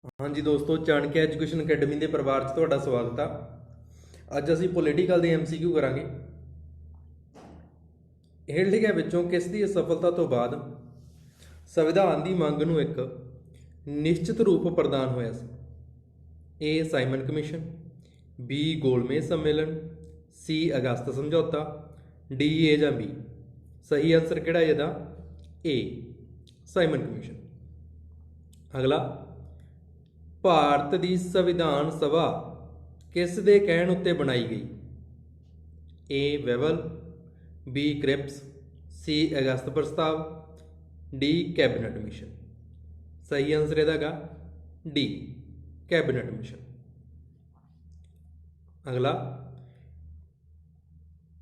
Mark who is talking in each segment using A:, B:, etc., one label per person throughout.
A: हाँ जी दोस्तों, Chanakya education academy के परिवार च तुहाडा स्वागत आ। अज असीं पोलीटिकल दे MCQ करांगे। ਹੇਠ ਲਿਖਿਆਂ ਵਿੱਚੋਂ ਕਿਸ ਦੀ ਅਸਫਲਤਾ ਤੋਂ ਬਾਅਦ ਸੰਵਿਧਾਨ ਦੀ ਮੰਗ ਨੂੰ ਇੱਕ ਨਿਸ਼ਚਿਤ ਰੂਪ ਪ੍ਰਦਾਨ ਹੋਇਆ ਸੀ? A ਸਾਈਮਨ ਕਮਿਸ਼ਨ, B ਗੋਲਮੇਜ ਸੰਮੇਲਨ, C ਅਗਸਤ ਸਮਝੌਤਾ, D A ਜਾਂ B। ਸਹੀ ਆਨਸਰ ਕਿਹੜਾ ਹੈ ਇਹਦਾ? A Simon commission. ਅਗਲਾ, ਭਾਰਤ ਦੀ ਸੰਵਿਧਾਨ ਸਭਾ ਕਿਸ ਦੇ ਕਹਿਣ ਉੱਤੇ ਬਣਾਈ ਗਈ? A ਵੈਵਲ, B ਕ੍ਰਿਪਸ, C ਅਗਸਤ ਪ੍ਰਸਤਾਵ, D ਕੈਬਨਿਟ ਮਿਸ਼ਨ। ਸਹੀ ਆਨਸਰ ਇਹਦਾ ਹੈਗਾ D ਕੈਬਨਿਟ ਮਿਸ਼ਨ। ਅਗਲਾ,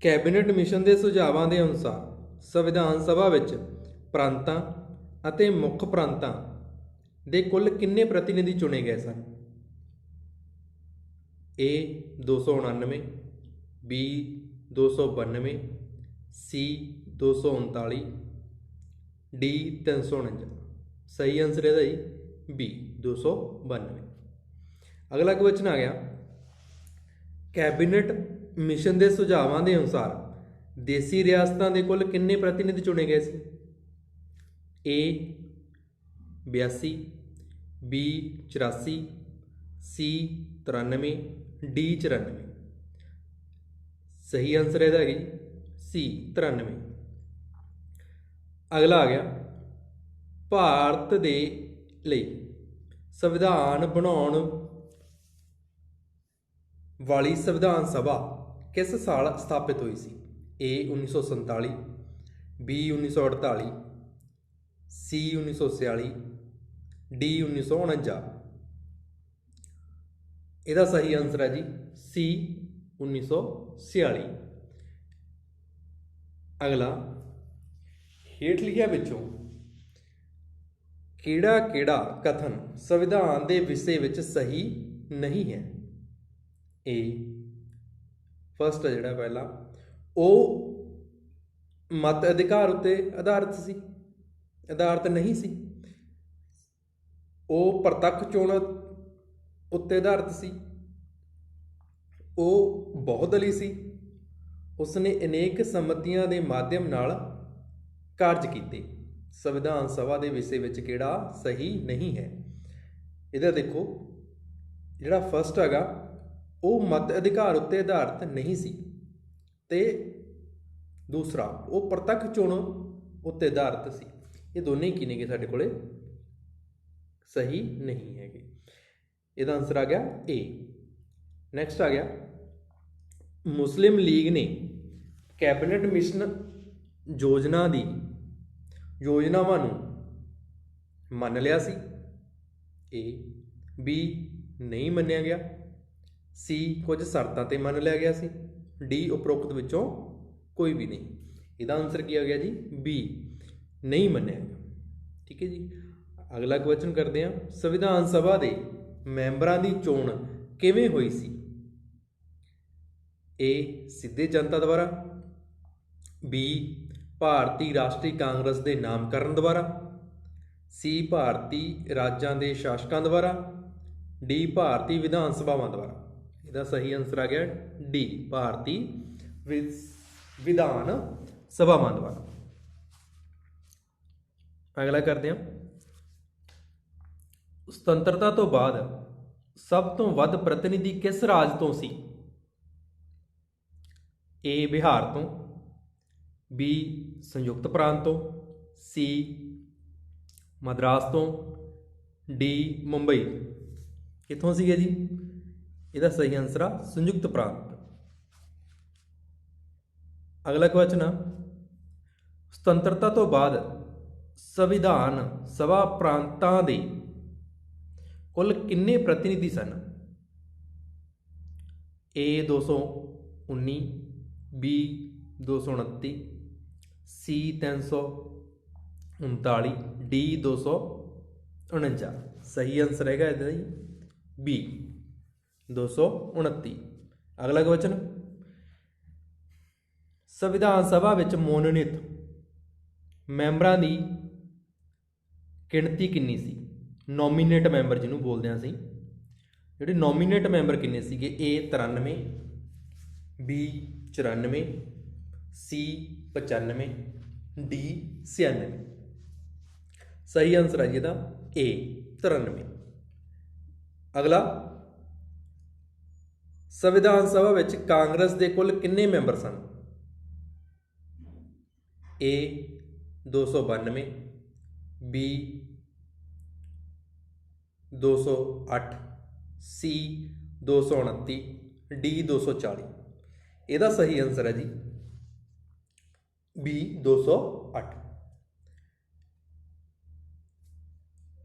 A: ਕੈਬਨਿਟ ਮਿਸ਼ਨ ਦੇ ਸੁਝਾਵਾਂ ਦੇ ਅਨੁਸਾਰ ਸੰਵਿਧਾਨ ਸਭਾ ਵਿੱਚ ਪ੍ਰਾਂਤਾਂ ਅਤੇ ਮੁੱਖ ਪ੍ਰਾਂਤਾਂ ਦੇ ਕੁੱਲ ਕਿੰਨੇ ਪ੍ਰਤੀਨਿਧੀ ਚੁਣੇ ਗਏ ਸਨ? A 299, B 292, C 239, D 349। ਸਹੀ ਆਨਸਰ ਇਹਦਾ ਜੀ B 292। ਅਗਲਾ ਕੁਐਸਚਨ ਆ ਗਿਆ, ਕੈਬਨਿਟ ਮਿਸ਼ਨ ਦੇ ਸੁਝਾਵਾਂ ਦੇ ਅਨੁਸਾਰ ਦੇਸੀ ਰਿਆਸਤਾਂ ਦੇ ਕੁੱਲ ਕਿੰਨੇ ਪ੍ਰਤੀਨਿਧੀ ਚੁਣੇ ਗਏ ਸੀ? A 82, B 84, C 93, D 94। ਸਹੀ ਆਨਸਰ ਇਹਦਾ ਹੈ C 93। ਅਗਲਾ ਆ ਗਿਆ, ਭਾਰਤ ਦੇ ਲਈ ਸੰਵਿਧਾਨ ਬਣਾਉਣ ਵਾਲੀ ਸੰਵਿਧਾਨ ਸਭਾ ਕਿਸ ਸਾਲ ਸਥਾਪਿਤ ਹੋਈ ਸੀ? A 1947, B 1948, C 1946, D 1949। ਇਹਦਾ ਸਹੀ ਆਨਸਰ ਹੈ ਜੀ C 1946। ਅਗਲਾ, ਹੇਠ ਲਿਖਿਆਂ ਵਿੱਚੋਂ ਕਿਹੜਾ ਕਥਨ ਸੰਵਿਧਾਨ ਦੇ ਵਿਸ਼ੇ ਵਿੱਚ ਸਹੀ ਨਹੀਂ ਹੈ? A ਫਸਟ ਜਿਹੜਾ ਪਹਿਲਾ, ਉਹ ਮਤ ਅਧਿਕਾਰ ਉੱਤੇ ਆਧਾਰਿਤ ਨਹੀਂ ਸੀ। ਉਹ ਪ੍ਰਤੱਖ ਚੋਣ ਉੱਤੇ ਆਧਾਰਿਤ ਸੀ। ਉਹ ਬਹੁਦਲੀ ਸੀ। ਉਸਨੇ ਅਨੇਕ ਸੰਮਤੀਆਂ ਦੇ ਮਾਧਿਅਮ ਨਾਲ ਕਾਰਜ ਕੀਤੇ। ਸੰਵਿਧਾਨ ਸਭਾ ਦੇ ਵਿਸ਼ੇ ਵਿੱਚ ਕਿਹੜਾ ਸਹੀ ਨਹੀਂ ਹੈ? ਇਹਦਾ ਦੇਖੋ, ਜਿਹੜਾ ਫਸਟ ਹੈਗਾ ਉਹ ਮਤ ਅਧਿਕਾਰ ਉੱਤੇ ਆਧਾਰਿਤ ਨਹੀਂ ਸੀ, ਤੇ ਦੂਸਰਾ ਉਹ ਪ੍ਰਤੱਖ ਚੋਣ ਉੱਤੇ ਆਧਾਰਿਤ ਸੀ। ਇਹ ਦੋਨੇ ਹੀ ਕੀ ਨੇਗੇ ਸਾਡੇ ਕੋਲੇ ਸਹੀ ਨਹੀਂ ਹੈਗੇ। ਇਹਦਾ ਆਨਸਰ ਆ ਗਿਆ A। ਨੈਕਸਟ ਆ ਗਿਆ, ਮੁਸਲਿਮ ਲੀਗ ਨੇ ਕੈਬਨਿਟ ਮਿਸ਼ਨ ਯੋਜਨਾਵਾਂ ਨੂੰ ਮੰਨ ਲਿਆ ਸੀ? A B ਨਹੀਂ ਮੰਨਿਆ ਗਿਆ, C ਕੁਝ ਸ਼ਰਤਾਂ ਤੇ ਮੰਨ ਲਿਆ ਗਿਆ ਸੀ, D ਉਪਰੋਕਤ ਵਿੱਚੋਂ ਕੋਈ ਵੀ ਨਹੀਂ। ਇਹਦਾ ਆਨਸਰ ਕੀ ਆ ਗਿਆ ਜੀ B ਨਹੀਂ ਮੰਨਿਆ ਗਿਆ। ਠੀਕ ਹੈ ਜੀ। ਅਗਲਾ ਕੁਐਸਚਨ ਕਰਦੇ ਹਾਂ, ਸੰਵਿਧਾਨ ਸਭਾ ਦੇ ਮੈਂਬਰਾਂ ਦੀ ਚੋਣ ਕਿਵੇਂ ਹੋਈ ਸੀ? A ਸਿੱਧੇ ਜਨਤਾ ਦੁਆਰਾ, B ਭਾਰਤੀ ਰਾਸ਼ਟਰੀ ਕਾਂਗਰਸ ਦੇ ਨਾਮਕਰਨ ਦੁਆਰਾ, C ਭਾਰਤੀ ਰਾਜਾਂ ਦੇ ਸ਼ਾਸਕਾਂ ਦੁਆਰਾ, D ਭਾਰਤੀ ਵਿਧਾਨ ਸਭਾਵਾਂ ਦੁਆਰਾ। ਇਹਦਾ ਸਹੀ ਆਨਸਰ ਆ ਗਿਆ D ਭਾਰਤੀ ਵਿਧਾਨ ਸਭਾਵਾਂ ਦੁਆਰਾ। ਅਗਲਾ ਕਰਦੇ ਹਾਂ, ਸੁਤੰਤਰਤਾ ਤੋਂ ਬਾਅਦ ਸਭ ਤੋਂ ਵੱਧ ਪ੍ਰਤੀਨਿਧੀ ਕਿਸ ਰਾਜ ਤੋਂ ਸੀ? A ਬਿਹਾਰ ਤੋਂ, B ਸੰਯੁਕਤ ਪ੍ਰਾਂਤ ਤੋਂ, C ਮਦਰਾਸ ਤੋਂ, D ਮੁੰਬਈ। ਕਿੱਥੋਂ ਸੀਗੇ ਜੀ? ਇਹਦਾ ਸਹੀ ਆਨਸਰ ਆ ਸੰਯੁਕਤ ਪ੍ਰਾਂਤ। ਅਗਲਾ ਕੁਐਸਚਨ ਆ, ਸੁਤੰਤਰਤਾ ਤੋਂ ਬਾਅਦ ਸੰਵਿਧਾਨ ਸਭਾ ਪ੍ਰਾਂਤਾਂ ਦੇ ਕੁੱਲ ਕਿੰਨੇ ਪ੍ਰਤੀਨਿਧੀ ਸਨ? A 219, B 229, C 339, D 249। ਸਹੀ ਆਨਸਰ ਹੈਗਾ ਇਹਦਾ ਜੀ B 229। ਅਗਲਾ ਕੁਐਸਚਨ, ਸੰਵਿਧਾਨ ਸਭਾ ਵਿੱਚ ਮਨੋਨੀਤ ਮੈਂਬਰਾਂ ਦੀ ਗਿਣਤੀ ਕਿੰਨੀ ਸੀ? ਨੋਮੀਨੇਟ ਮੈਂਬਰ ਜਿਹਨੂੰ ਬੋਲਦੇ ਹਾਂ ਅਸੀਂ, ਜਿਹੜੇ ਨੋਮੀਨੇਟ ਮੈਂਬਰ ਕਿੰਨੇ ਸੀਗੇ? A 93, B 94, C 95, D 96। ਸਹੀ ਆਨਸਰ ਹੈ ਜੀ ਇਹਦਾ A 93। ਅਗਲਾ, ਸੰਵਿਧਾਨ ਸਭਾ ਵਿੱਚ ਕਾਂਗਰਸ ਦੇ ਕੁੱਲ ਕਿੰਨੇ member son? A 292, B 208, C 229, D 240। ਇਹਦਾ ਸਹੀ ਆਨਸਰ ਹੈ ਜੀ B 208।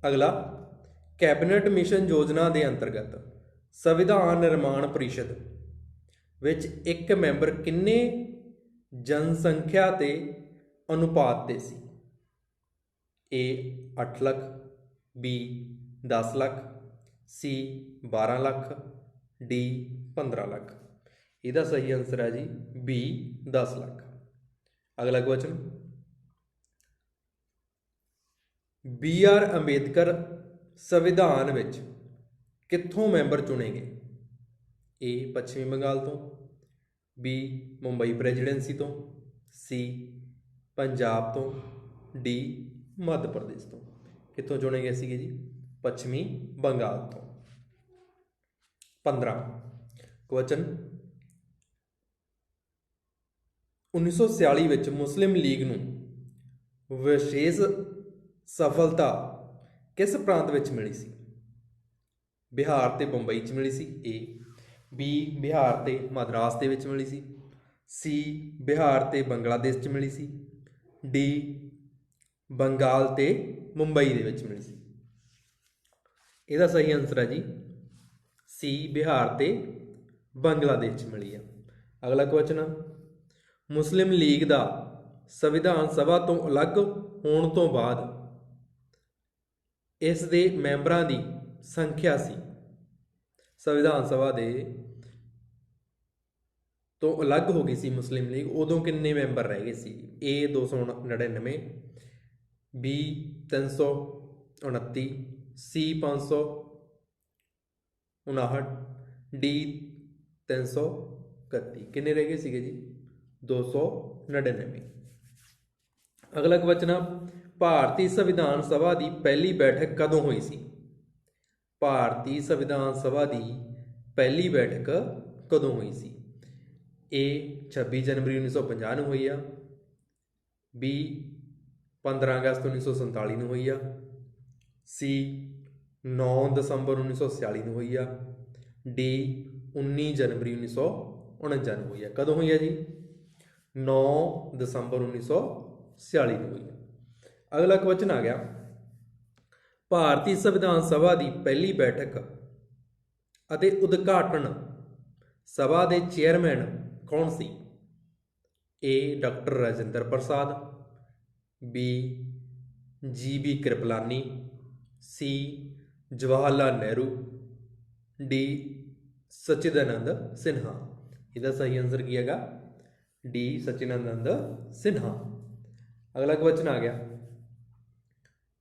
A: ਅਗਲਾ, ਕੈਬਨਿਟ ਮਿਸ਼ਨ ਯੋਜਨਾ ਦੇ ਅੰਤਰਗਤ ਸੰਵਿਧਾਨ ਨਿਰਮਾਣ ਪਰਿਸ਼ਦ ਵਿੱਚ ਇੱਕ ਮੈਂਬਰ ਕਿੰਨੇ ਜਨਸੰਖਿਆ ਦੇ ਅਨੁਪਾਤ ਦੇ ਸੀ? A 8 lakh, B 10 lakh, C 12 lakh, D 15 lakh. ਇਹਦਾ ਸਹੀ ਆਨਸਰ ਹੈ ਜੀ B 10 ਲੱਖ। ਅਗਲਾ ਕੁਐਸਚਨ, B.R. ਅੰਬੇਦਕਰ ਸੰਵਿਧਾਨ ਵਿੱਚ ਕਿੱਥੋਂ ਮੈਂਬਰ ਚੁਣੇ ਗਏ? A ਪੱਛਮੀ ਬੰਗਾਲ ਤੋਂ, B ਮੁੰਬਈ ਪ੍ਰੈਜ਼ੀਡੈਂਸੀ ਤੋਂ, C ਪੰਜਾਬ ਤੋਂ, D ਮੱਧ ਪ੍ਰਦੇਸ਼ ਤੋਂ। ਕਿੱਥੋਂ ਚੁਣੇ ਗਏ ਸੀਗੇ ਜੀ? ਪੱਛਮੀ ਬੰਗਾਲ ਤੋਂ। 15 ਕੁਐਸਚਨ, 1946 ਵਿੱਚ ਮੁਸਲਿਮ ਲੀਗ ਨੂੰ ਵਿਸ਼ੇਸ਼ ਸਫਲਤਾ ਕਿਸ ਪ੍ਰਾਂਤ ਵਿੱਚ ਮਿਲੀ ਸੀ? ਬਿਹਾਰ ਤੇ ਬੰਬਈ 'ਚ ਮਿਲੀ ਸੀ A, B ਬਿਹਾਰ ਤੇ ਮਦਰਾਸ ਦੇ ਵਿੱਚ ਮਿਲੀ ਸੀ, C ਬਿਹਾਰ ਤੇ ਬੰਗਲਾਦੇਸ਼ 'ਚ ਮਿਲੀ ਸੀ, D ਬੰਗਾਲ ਤੇ ਮੁੰਬਈ ਦੇ ਵਿੱਚ ਮਿਲੀ ਸੀ। ਇਹਦਾ ਸਹੀ ਆਨਸਰ ਹੈ ਜੀ C ਬਿਹਾਰ ਤੇ ਬੰਗਲਾਦੇਸ਼ 'ਚ ਮਿਲੀ ਆ। ਅਗਲਾ ਕੁਐਸਚਨ, ਮੁਸਲਿਮ ਲੀਗ ਦਾ ਸੰਵਿਧਾਨ ਸਭਾ ਤੋਂ ਅਲੱਗ ਹੋਣ ਤੋਂ ਬਾਅਦ ਇਸ ਦੇ ਮੈਂਬਰਾਂ ਦੀ ਸੰਖਿਆ ਸੀ, ਸੰਵਿਧਾਨ ਸਭਾ ਦੇ ਤੋਂ ਅਲੱਗ ਹੋ ਗਈ ਸੀ ਮੁਸਲਿਮ ਲੀਗ, ਉਦੋਂ ਕਿੰਨੇ ਮੈਂਬਰ ਰਹਿ ਗਏ ਸੀ? A 299, B 329, C 559, D 331। ਕਿੰਨੇ ਰਹਿ ਗਏ ਸੀਗੇ ਜੀ? 299। ਅਗਲਾ ਕੁਐਸਚਨ, ਭਾਰਤੀ ਸੰਵਿਧਾਨ ਸਭਾ ਦੀ ਪਹਿਲੀ ਬੈਠਕ ਕਦੋਂ ਹੋਈ ਸੀ? ਭਾਰਤੀ ਸੰਵਿਧਾਨ ਸਭਾ ਦੀ ਪਹਿਲੀ ਬੈਠਕ ਕਦੋਂ ਹੋਈ ਸੀ? A 26 ਜਨਵਰੀ 1950 ਨੂੰ ਹੋਈ ਆ, B 15 ਅਗਸਤ 1947 ਨੂੰ ਹੋਈ ਆ, C 9 ਦਸੰਬਰ 1946 ਨੂੰ ਹੋਈ ਆ, D 19 ਜਨਵਰੀ 1949 ਨੂੰ ਹੋਈ ਆ। ਕਦੋਂ ਹੋਈ ਆ ਜੀ? 9 ਦਸੰਬਰ 1946 ਨੂੰ ਹੋਈ ਆ। ਅਗਲਾ ਕੁਐਸਚਨ ਆ ਗਿਆ, ਭਾਰਤੀ ਸੰਵਿਧਾਨ ਸਭਾ ਦੀ ਪਹਿਲੀ ਬੈਠਕ ਅਤੇ ਉਦਘਾਟਨ ਸਭਾ ਦੇ ਚੇਅਰਮੈਨ ਕੌਣ ਸੀ? A doctor Rajendra Prasad, B GB Kripalani, C Jawahar Lal Nehru, D Sachchidananda Sinha. ਇਹਦਾ ਸਹੀ ਆਨਸਰ ਕੀ ਹੈਗਾ? D ਸਚਿਦਾਨੰਦ ਸਿਨਹਾ। ਅਗਲਾ ਕੁਐਸਚਨ ਆ ਗਿਆ,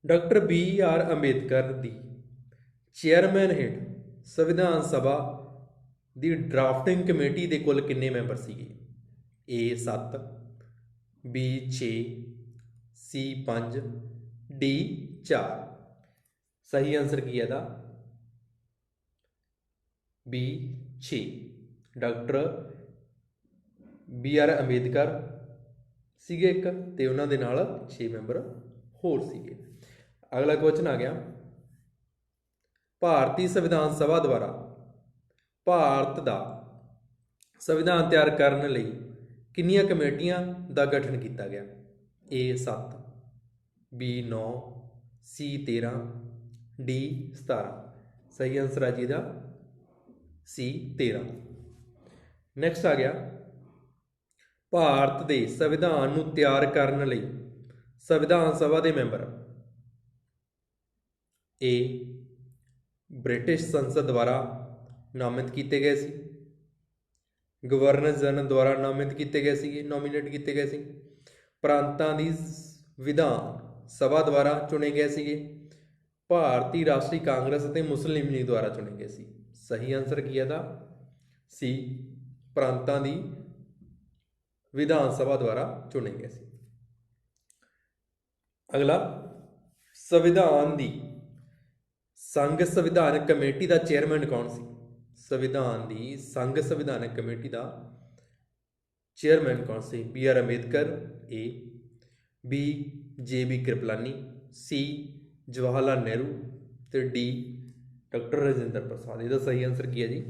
A: ਡਾਕਟਰ B.R. ਅੰਬੇਦਕਰ ਦੀ ਚੇਅਰਮੈਨ ਹੇਠ ਸੰਵਿਧਾਨ ਸਭਾ ਦੀ ਡਰਾਫਟਿੰਗ ਕਮੇਟੀ ਦੇ ਕੁੱਲ ਕਿੰਨੇ ਮੈਂਬਰ ਸੀਗੇ? A 7, B 6, C 5, D 4। ਸਹੀ ਆਨਸਰ ਕੀ ਹੈ ਇਹਦਾ? B 6। Doctor B.R. ਅੰਬੇਦਕਰ ਸੀਗੇ ਇੱਕ, ਤੇ ਉਹਨਾਂ ਦੇ ਨਾਲ 6 ਮੈਂਬਰ ਹੋਰ ਸੀਗੇ। ਅਗਲਾ ਕੁਐਸਚਨ ਆ ਗਿਆ, ਭਾਰਤੀ ਸੰਵਿਧਾਨ ਸਭਾ ਦੁਆਰਾ ਭਾਰਤ ਦਾ ਸੰਵਿਧਾਨ ਤਿਆਰ ਕਰਨ ਲਈ ਕਿੰਨੀਆਂ ਕਮੇਟੀਆਂ ਦਾ ਗਠਨ ਕੀਤਾ ਗਿਆ? A 7, B 9, C 13, D 17। ਸਹੀ ਆਨਸਰ ਹੈ ਜੀ ਇਹਦਾ C 13। ਨੈਕਸਟ ਆ ਗਿਆ, ਭਾਰਤ ਦੇ ਸੰਵਿਧਾਨ ਨੂੰ ਤਿਆਰ ਕਰਨ ਲਈ ਸੰਵਿਧਾਨ ਸਭਾ ਦੇ ਮੈਂਬਰ A ਬ੍ਰਿਟਿਸ਼ ਸੰਸਦ ਦੁਆਰਾ ਨਾਮਿਤ ਕੀਤੇ ਗਏ ਸੀ, ਗਵਰਨਰ ਜਨਰਲ ਦੁਆਰਾ ਨਾਮਿਤ ਕੀਤੇ ਗਏ ਸੀਗੇ, ਨੋਮੀਨੇਟ ਕੀਤੇ ਗਏ ਸੀ, ਪ੍ਰਾਂਤਾਂ ਦੀ ਵਿਧਾਨ ਸਭਾ ਦੁਆਰਾ ਚੁਣੇ ਗਏ ਸੀਗੇ, ਭਾਰਤੀ ਰਾਸ਼ਟਰੀ ਕਾਂਗਰਸ ਅਤੇ ਮੁਸਲਿਮ ਲੀਗ ਦੁਆਰਾ ਚੁਣੇ ਗਏ ਸੀ। ਸਹੀ ਆਨਸਰ ਕੀ ਹੈ ਦਾ ਸੀ, ਪ੍ਰਾਂਤਾਂ ਦੀ ਵਿਧਾਨ ਸਭਾ ਦੁਆਰਾ ਚੁਣੇ ਗਏ ਸੀ। ਅਗਲਾ, ਸੰਵਿਧਾਨ ਦੀ ਸੰਘ ਸੰਵਿਧਾਨਕ ਕਮੇਟੀ ਦਾ ਚੇਅਰਮੈਨ ਕੌਣ ਸੀ? ਸੰਵਿਧਾਨ ਦੀ ਸੰਘ ਸੰਵਿਧਾਨਕ ਕਮੇਟੀ ਦਾ ਚੇਅਰਮੈਨ ਕੌਣ ਸੀ? B R Ambedkar, A, B J B Kripalani, C Jawahar Lal Nehru ਤੇ ਡੀ ਡਾਕਟਰ ਰਾਜਿੰਦਰ ਪ੍ਰਸਾਦ। ਇਹਦਾ ਸਹੀ ਆਨਸਰ ਕੀ ਹੈ ਜੀ?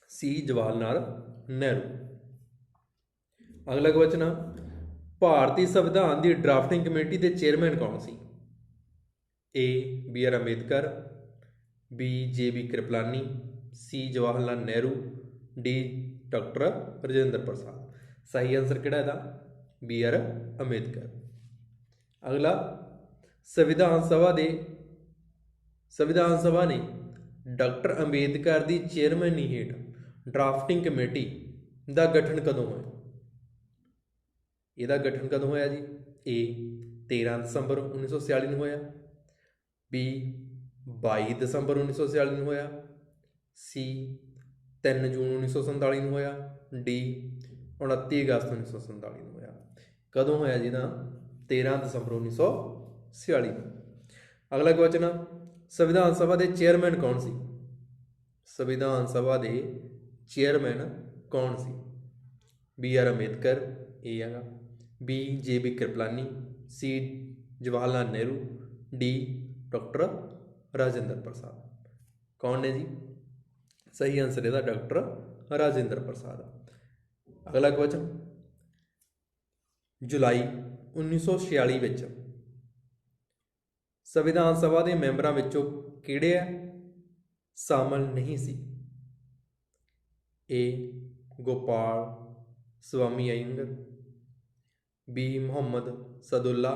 A: ਸੀ ਜਵਾਹਰ ਲਾਲ ਨਹਿਰੂ। ਅਗਲਾ ਕੁਐਸਚਨ ਆ, ਭਾਰਤੀ ਸੰਵਿਧਾਨ ਦੀ ਡਰਾਫਟਿੰਗ ਕਮੇਟੀ ਦੇ ਚੇਅਰਮੈਨ ਕੌਣ ਸੀ? A B R Ambedkar, B J B Kripalani, C Jawahar Lal Nehru, D doctor Rajendra Prasad. ਸਹੀ ਆਨਸਰ ਕਿਹੜਾ ਇਹਦਾ? B R Ambedkar. ਅਗਲਾ, ਸੰਵਿਧਾਨ ਸਭਾ ਨੇ ਡਾਕਟਰ ਅੰਬੇਦਕਰ ਦੀ ਚੇਅਰਮੈਨੀ ਹੇਠ ਡਰਾਫਟਿੰਗ ਕਮੇਟੀ ਦਾ ਗਠਨ ਕਦੋਂ ਹੋਇਆ? ਇਹਦਾ ਗਠਨ ਕਦੋਂ ਹੋਇਆ ਜੀ? ਏ 13 ਦਸੰਬਰ 1946 ਨੂੰ ਹੋਇਆ, ਬੀ 22 ਦਸੰਬਰ 1946 ਨੂੰ ਹੋਇਆ, ਸੀ 3 ਜੂਨ 1947 ਨੂੰ ਹੋਇਆ, ਡੀ 29 ਅਗਸਤ 1947 ਨੂੰ ਹੋਇਆ। ਕਦੋਂ ਹੋਇਆ ਜੀ? ਤਾਂ 13 ਦਸੰਬਰ 1946 ਨੂੰ। ਅਗਲਾ ਕੁਐਸਚਨ ਆ, ਸੰਵਿਧਾਨ ਸਭਾ ਦੇ ਚੇਅਰਮੈਨ ਕੌਣ ਸੀ? ਸੰਵਿਧਾਨ ਸਭਾ ਦੇ ਚੇਅਰਮੈਨ ਕੌਣ ਸੀ? ਬੀ ਆਰ ਅੰਬੇਦਕਰ, ਇਹ ਹੈਗਾ, B J B Kripalani, C Jawahar Lal Nehru, D doctor Rajendra ਪ੍ਰਸਾਦ। ਕੌਣ ਨੇ ਜੀ? ਸਹੀ ਆਨਸਰ ਇਹਦਾ ਡਾਕਟਰ ਰਾਜਿੰਦਰ ਪ੍ਰਸਾਦ। ਅਗਲਾ ਕੁਐਸਚਨ, ਜੁਲਾਈ 1946 ਵਿੱਚ ਸੰਵਿਧਾਨ ਸਭਾ ਦੇ ਮੈਂਬਰਾਂ ਵਿੱਚੋਂ ਕਿਹੜੇ ਸ਼ਾਮਲ ਨਹੀਂ ਸੀ? A Gopala Swami Ayyangar, B Muhammad Saadulla,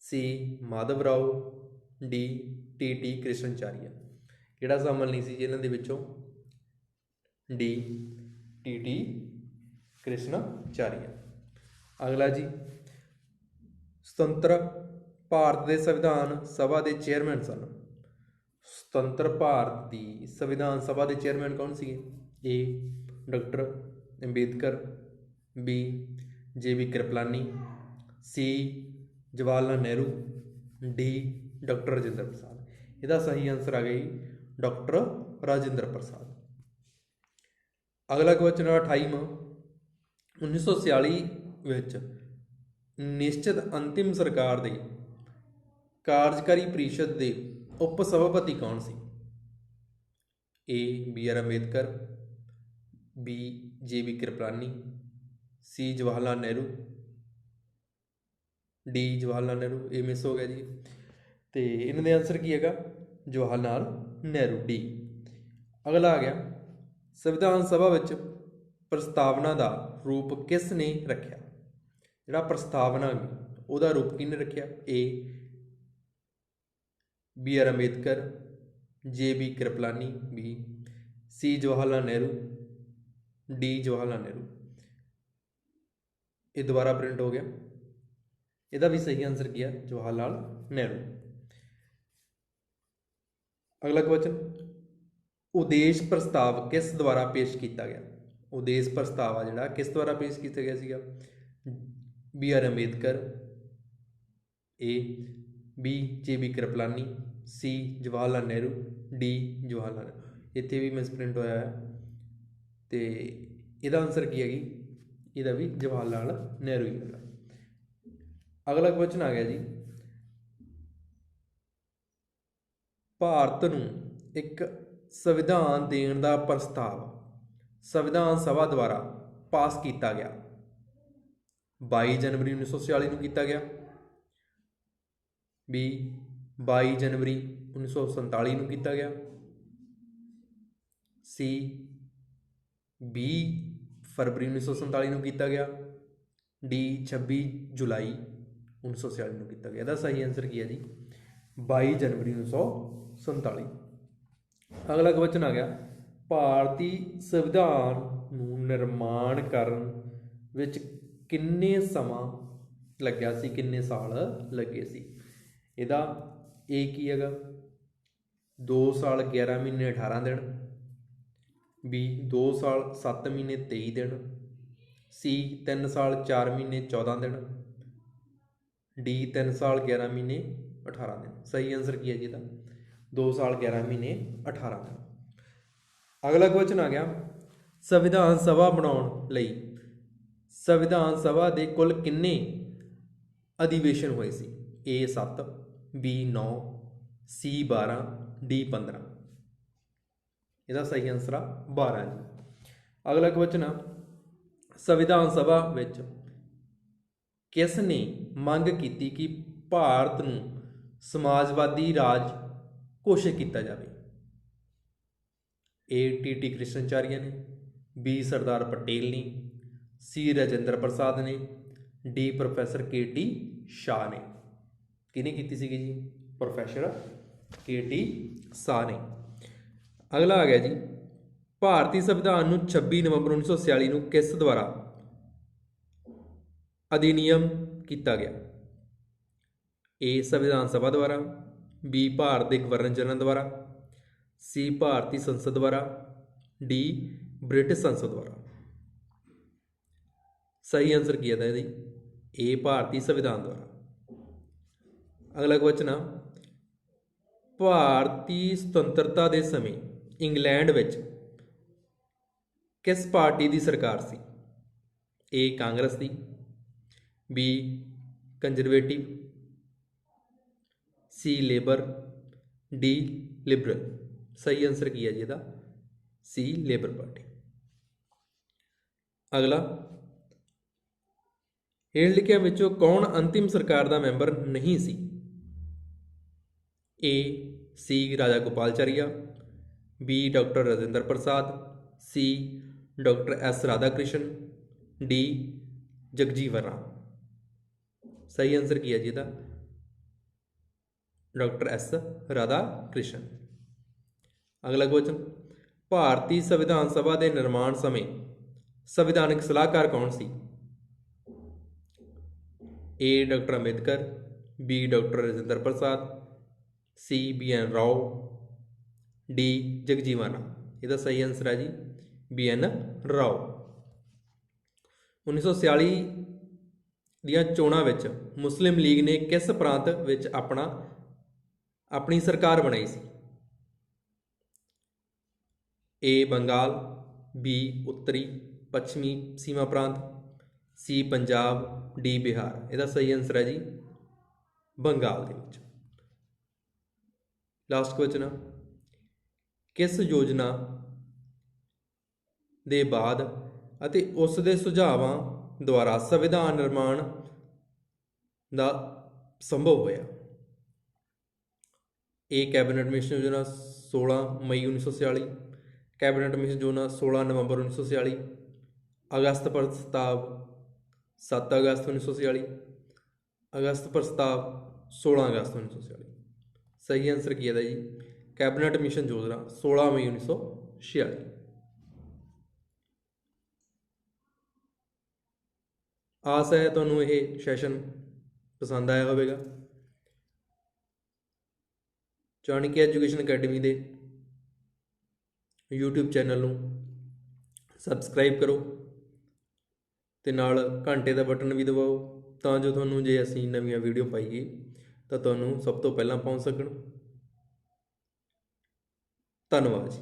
A: C Madhav Rao, D T T Krishnamachari. ਕਿਹੜਾ ਸ਼ਾਮਲ ਨਹੀਂ ਸੀ ਜੀ ਇਹਨਾਂ ਦੇ ਵਿੱਚੋਂ? D T T Krishnamachari. ਅਗਲਾ ਜੀ, ਸੁਤੰਤਰ ਭਾਰਤ ਦੇ ਸੰਵਿਧਾਨ ਸਭਾ ਦੇ ਚੇਅਰਮੈਨ ਸਨ। ਸੁਤੰਤਰ ਭਾਰਤ ਦੀ ਸੰਵਿਧਾਨ ਸਭਾ ਦੇ ਚੇਅਰਮੈਨ ਕੌਣ ਸੀਗੇ? A doctor Ambedkar, B J B Kripalani, C Jawahar Lal Nehru, D doctor Rajendra Prasad. ਇਹਦਾ ਸਹੀ ਆਨਸਰ ਆ ਗਿਆ ਜੀ ਡਾਕਟਰ ਰਾਜਿੰਦਰ ਪ੍ਰਸਾਦ। ਅਗਲਾ ਕੁਐਸਚਨ 28ਵਾਂ, 1946 ਵਿੱਚ ਨਿਸ਼ਚਿਤ ਅੰਤਿਮ ਸਰਕਾਰ ਦੇ ਕਾਰਜਕਾਰੀ ਪ੍ਰੀਸ਼ਦ ਦੇ ਉਪ ਸਭਾਪਤੀ ਕੌਣ ਸੀ? A B R Ambedkar, B J B Kripalani, C Jawahar Lal Nehru, D Jawahar Lal Nehru. ਇਹ ਮਿਸ ਹੋ ਗਿਆ ਜੀ, ਤੇ ਇਹਨਾਂ ਦੇ ਆਨਸਰ ਕੀ ਹੈਗਾ? ਜਵਾਹਰ ਲਾਲ ਨਹਿਰੂ, ਡੀ। ਅਗਲਾ ਆ ਗਿਆ, ਸੰਵਿਧਾਨ ਸਭਾ ਵਿੱਚ ਪ੍ਰਸਤਾਵਨਾ ਦਾ ਰੂਪ ਕਿਸ ਨੇ ਰੱਖਿਆ? ਜਿਹੜਾ ਪ੍ਰਸਤਾਵਨਾ ਉਹਦਾ ਰੂਪ ਕਿਹਨੇ ਰੱਖਿਆ? ਏ B R Ambedkar, J B Kripalani, B C Jawahar Lal Nehru, D Jawahar Lal Nehru. ਇਹ ਦੁਬਾਰਾ ਪ੍ਰਿੰਟ ਹੋ ਗਿਆ। ਇਹਦਾ ਵੀ ਸਹੀ ਆਨਸਰ ਕੀ ਹੈ? ਜਵਾਹਰ ਲਾਲ ਨਹਿਰੂ। ਅਗਲਾ ਕੁਐਸਚਨ, ਉਦੇਸ਼ ਪ੍ਰਸਤਾਵ ਕਿਸ ਦੁਆਰਾ ਪੇਸ਼ ਕੀਤਾ ਗਿਆ? ਉਦੇਸ਼ ਪ੍ਰਸਤਾਵ ਆ ਜਿਹੜਾ ਕਿਸ ਦੁਆਰਾ ਪੇਸ਼ ਕੀਤਾ ਗਿਆ ਸੀਗਾ? B R Ambedkar, A B J B Kripalani, C Jawahar Lal Nehru, D Jawahar Lal Nehru. ਇੱਥੇ ਵੀ ਮਿਸਪ੍ਰਿੰਟ ਹੋਇਆ ਹੈ, ਤੇ ਇਹਦਾ ਆਨਸਰ ਕੀ ਹੈਗੀ? ਇਹਦਾ ਵੀ ਜਵਾਹਰ ਲਾਲ ਨਹਿਰੂ ਹੀ ਹੈਗਾ। ਅਗਲਾ ਕੁਐਸਚਨ ਆ ਗਿਆ ਜੀ, ਭਾਰਤ ਨੂੰ ਇੱਕ ਸੰਵਿਧਾਨ ਦੇਣ ਦਾ ਪ੍ਰਸਤਾਵ ਸੰਵਿਧਾਨ ਸਭਾ ਦੁਆਰਾ ਪਾਸ ਕੀਤਾ ਗਿਆ 22 ਜਨਵਰੀ 1946 ਨੂੰ ਕੀਤਾ ਗਿਆ, ਬੀ 22 ਜਨਵਰੀ 1947 ਨੂੰ ਕੀਤਾ ਗਿਆ, ਸੀ 20 ਫਰਵਰੀ 1947 ਨੂੰ ਕੀਤਾ ਗਿਆ, ਡੀ 26 ਜੁਲਾਈ 1946 ਨੂੰ ਕੀਤਾ ਗਿਆ। ਇਹਦਾ ਸਹੀ ਆਨਸਰ ਕੀ ਹੈ ਜੀ? 22 ਜਨਵਰੀ 1947। ਅਗਲਾ ਕੁਐਸਚਨ ਆ ਗਿਆ, ਭਾਰਤੀ ਸੰਵਿਧਾਨ ਨੂੰ ਨਿਰਮਾਣ ਕਰਨ ਵਿੱਚ ਕਿੰਨੇ ਸਮਾਂ ਲੱਗਿਆ ਸੀ? ਕਿੰਨੇ ਸਾਲ ਲੱਗੇ ਸੀ? ਇਹਦਾ ए ਕੀ ਹੈਗਾ 2 ਸਾਲ 11 ਮਹੀਨੇ 18 ਦਿਨ, B 2 ਸਾਲ 7 ਮਹੀਨੇ 23 ਦਿਨ, C 3 ਸਾਲ 4 ਮਹੀਨੇ 14 ਦਿਨ, D 3 ਸਾਲ 11 ਮਹੀਨੇ 18 ਦਿਨ। ਸਹੀ ਆंसर ਕੀ ਹੈ ਜੀ ਇਹਦਾ 2 ਸਾਲ 11 ਮਹੀਨੇ 18 ਦਿਨ। ਅਗਲਾ ਕੁਐਸਚਨ ਆ ਗਿਆ ਸੰਵਿਧਾਨ ਸਭਾ ਬਣਾਉਣ ਲਈ ਸੰਵਿਧਾਨ ਸਭਾ ਦੇ ਕੁੱਲ ਕਿੰਨੇ ਅਧਿਵੇਸ਼ਨ ਹੋਏ ਸੀ? A 7, B 9, C 12, D 15। ਇਹਦਾ ਸਹੀ ਆंसर ਆ 12 ਜੀ। ਅਗਲਾ ਕੁਐਸਚਨ ਆ ਸੰਵਿਧਾਨ ਸਭਾ ਵਿੱਚ ਕਿਸ ਨੇ ਮੰਗ ਕੀਤੀ ਕਿ ਭਾਰਤ ਨੂੰ ਸਮਾਜਵਾਦੀ ਰਾਜ ਘੋਸ਼ਿਤ ਕੀਤਾ ਜਾਵੇ? A TT ਕ੍ਰਿਸ਼ਨਾਚਾਰੀਆ ਨੇ, B ਸਰਦਾਰ ਪਟੇਲ ਨੇ, C ਰਾਜਿੰਦਰ ਪ੍ਰਸਾਦ ਨੇ, D ਪ੍ਰੋਫੈਸਰ KT ਸ਼ਾਹ ਨੇ। ਕਿਹਨੇ ਕੀਤੀ ਸੀਗੀ ਜੀ? ਪ੍ਰੋਫੈਸਰ KT ਸ਼ਾਹ ਨੇ। ਅਗਲਾ ਆ ਗਿਆ ਜੀ ਭਾਰਤੀ ਸੰਵਿਧਾਨ ਨੂੰ 26 ਨਵੰਬਰ 1946 ਨੂੰ ਕਿਸ ਦੁਆਰਾ ਅਧਿਨਿਯਮ ਕੀਤਾ ਗਿਆ? A ਸੰਵਿਧਾਨ ਸਭਾ ਦੁਆਰਾ, B ਭਾਰਤ ਦੇ ਗਵਰਨਰ ਜਨਰਲ ਦੁਆਰਾ, C ਭਾਰਤੀ ਸੰਸਦ ਦੁਆਰਾ, D ਬ੍ਰਿਟਿਸ਼ ਸੰਸਦ ਦੁਆਰਾ। ਸਹੀ ਆंसर ਕੀ ਹੈ ਇਹਦੀ A ਭਾਰਤੀ ਸੰਵਿਧਾਨ ਦੁਆਰਾ। ਅਗਲਾ ਕੁਐਸਚਨ ਆ ਭਾਰਤੀ ਸੁਤੰਤਰਤਾ ਦੇ ਸਮੇਂ ਇੰਗਲੈਂਡ ਵਿੱਚ ਕਿਸ ਪਾਰਟੀ ਦੀ ਸਰਕਾਰ ਸੀ? A Congress the, B conservative, C labour, D Liberal. ਸਹੀ ਆंसर ਕੀ ਹੈ ਜੀ ਇਹਦਾ C ਲੇਬਰ ਪਾਰਟੀ। ਅਗਲਾ ਹੇਠ ਲਿਖਿਆਂ ਵਿੱਚੋਂ ਕੌਣ ਅੰਤਿਮ ਸਰਕਾਰ ਦਾ ਮੈਂਬਰ ਨਹੀਂ ਸੀ? A C Raja Gopalachari, B doctor Rajendra Prasad, C doctor S Radha Krishnan, D Jagjivan Ram. ਸਹੀ ਆंसर ਕੀ ਹੈ ਜੀ ਇਹਦਾ ਡਾਕਟਰ S ਰਾਧਾ ਕ੍ਰਿਸ਼ਨ। ਅਗਲਾ ਕੁਐਸਚਨ ਭਾਰਤੀ ਸੰਵਿਧਾਨ ਸਭਾ ਦੇ ਨਿਰਮਾਣ ਸਮੇਂ ਸੰਵਿਧਾਨਕ ਸਲਾਹਕਾਰ ਕੌਣ ਸੀ? A doctor Ambedkar, B doctor Rajendra Prasad, C BN Rao, D Jagjivan Ram. ਇਹਦਾ ਸਹੀ ਆंसर ਹੈ ਜੀ BN ਰਾਓ। 1946 ਦੀਆਂ ਚੋਣਾਂ ਵਿੱਚ ਮੁਸਲਿਮ ਲੀਗ ਨੇ ਕਿਸ ਪ੍ਰਾਂਤ ਵਿੱਚ ਆਪਣੀ ਸਰਕਾਰ ਬਣਾਈ ਸੀ? A ਬੰਗਾਲ, B ਉੱਤਰੀ ਪੱਛਮੀ ਸੀਮਾ ਪ੍ਰਾਂਤ, C ਪੰਜਾਬ, D ਬਿਹਾਰ। ਇਹਦਾ ਸਹੀ ਆंसर ਹੈ ਜੀ ਬੰਗਾਲ ਦੇ ਵਿੱਚ। ਲਾਸਟ ਕੁਐਸਚਨ ਕਿਸ ਯੋਜਨਾ ਦੇ ਬਾਅਦ ਅਤੇ ਉਸ ਦੇ ਸੁਝਾਵਾਂ ਦੁਆਰਾ ਸੰਵਿਧਾਨ ਨਿਰਮਾਣ ਦਾ ਸੰਭਵ ਹੋਇਆ? A ਕੈਬਨਿਟ ਮਿਸ਼ਨ ਯੋਜਨਾ 16 ਮਈ 1946, ਕੈਬਨਿਟ ਮਿਸ਼ਨ ਯੋਜਨਾ 16 ਨਵੰਬਰ 1946, ਅਗਸਤ ਪ੍ਰਸਤਾਵ 7 ਅਗਸਤ 1946, ਅਗਸਤ ਪ੍ਰਸਤਾਵ 16 ਅਗਸਤ 1946। ਸਹੀ ਆंसर ਕੀ ਹੈ ਜੀ ਕੈਬਨਿਟ ਮਿਸ਼ਨ ਯੋਜਨਾ 16 ਮਈ 1946। ਆਸ ਹੈ ਤੁਹਾਨੂੰ ਇਹ ਸੈਸ਼ਨ ਪਸੰਦ ਆਇਆ ਹੋਵੇਗਾ। ਚਾਣਕਿਆ ਐਜੂਕੇਸ਼ਨ ਅਕੈਡਮੀ ਦੇ YouTube ਚੈਨਲ ਨੂੰ ਸਬਸਕ੍ਰਾਈਬ ਕਰੋ ਤੇ ਨਾਲ ਘੰਟੇ ਦਾ ਬਟਨ ਵੀ ਦਬਾਓ ਤਾਂ ਜੋ ਤੁਹਾਨੂੰ ਜੇ ਅਸੀਂ ਨਵੀਆਂ ਵੀਡੀਓ ਪਾਈਏ ਤਾਂ ਤੁਹਾਨੂੰ ਸਭ ਤੋਂ ਪਹਿਲਾਂ ਪਹੁੰਚ ਸਕਣ। ਧੰਨਵਾਦ ਜੀ।